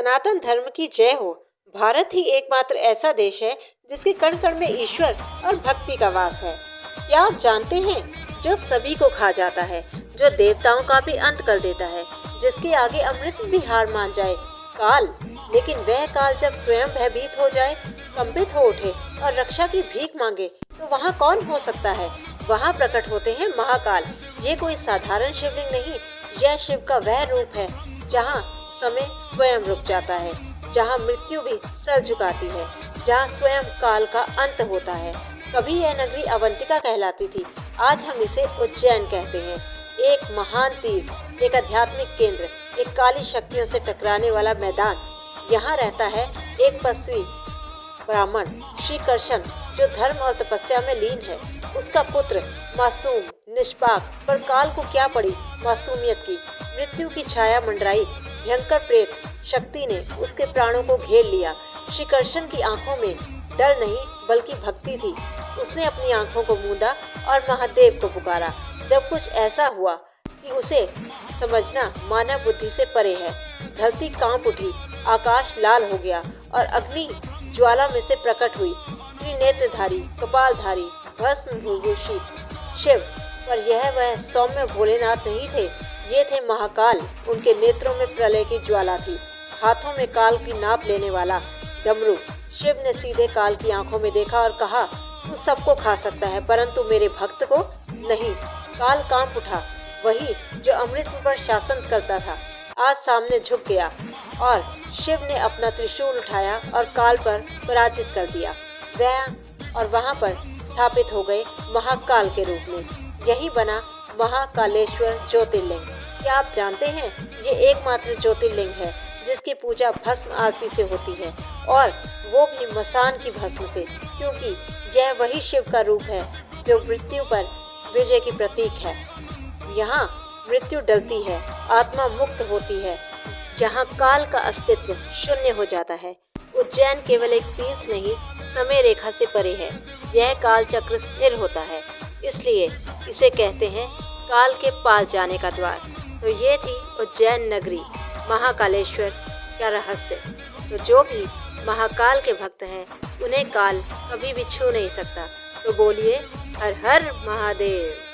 सनातन धर्म की जय हो। भारत ही एकमात्र ऐसा देश है जिसके कण कण में ईश्वर और भक्ति का वास है। क्या आप जानते हैं, जो सभी को खा जाता है, जो देवताओं का भी अंत कर देता है, जिसके आगे अमृत भी हार मान जाए, काल। लेकिन वह काल जब स्वयं भयभीत हो जाए, कंपित हो उठे और रक्षा की भीख मांगे, तो वहाँ कौन हो सकता है? वहाँ प्रकट होते हैं महाकाल। ये कोई साधारण शिवलिंग नहीं, यह शिव का वह रूप है जहाँ समय स्वयं रुक जाता है, जहाँ मृत्यु भी सर झुकाती है, जहाँ स्वयं काल का अंत होता है। कभी यह नगरी अवंतिका कहलाती थी, आज हम इसे उज्जैन कहते हैं। एक महान तीर्थ, एक आध्यात्मिक केंद्र, एक काली शक्तियों से टकराने वाला मैदान। यहाँ रहता है एक पशवी ब्राह्मण श्री कृष्ण, जो धर्म और तपस्या में लीन है। उसका पुत्र मासूम, निष्पाक, पर काल को क्या पड़ी मासूमियत की। मृत्यु की छाया मंडराई, भयंकर प्रेत शक्ति ने उसके प्राणों को घेर लिया। श्री कृष्ण की आंखों में डर नहीं बल्कि भक्ति थी। उसने अपनी आंखों को मूंदा और महादेव को पुकारा। जब कुछ ऐसा हुआ कि उसे समझना मानव बुद्धि से परे है। धरती कांप उठी, आकाश लाल हो गया और अग्नि ज्वाला में से प्रकट हुई। त्रिनेत्रधारी, कपालधारी, भस्म भूषित शिव, पर यह वह सौम्य भोलेनाथ नहीं थे, ये थे महाकाल। उनके नेत्रों में प्रलय की ज्वाला थी, हाथों में काल की नाप लेने वाला डमरू। शिव ने सीधे काल की आंखों में देखा और कहा, तू सबको खा सकता है, परंतु मेरे भक्त को नहीं। काल कांप उठा, वही जो अमृत पर शासन करता था, आज सामने झुक गया और शिव ने अपना त्रिशूल उठाया और काल पर पराजित कर दिया। वह और वहां पर स्थापित हो गए महाकाल के रूप में। यही बना महाकालेश्वर ज्योतिर्लिंग। क्या आप जानते हैं, ये एकमात्र ज्योतिर्लिंग है जिसकी पूजा भस्म आरती से होती है, और वो भी मसान की भस्म से, क्योंकि यह वही शिव का रूप है जो मृत्यु पर विजय की प्रतीक है। यहाँ मृत्यु डरती है, आत्मा मुक्त होती है, जहाँ काल का अस्तित्व शून्य हो जाता है। उज्जैन केवल एक तीर्थ नहीं, समय रेखा से परे है। यह काल चक्र स्थिर होता है, इसलिए इसे कहते हैं काल के पार जाने का द्वार। तो ये थी उज्जैन नगरी, महाकालेश्वर का रहस्य। तो जो भी महाकाल के भक्त हैं, उन्हें काल कभी भी छू नहीं सकता। तो बोलिए हर हर महादेव।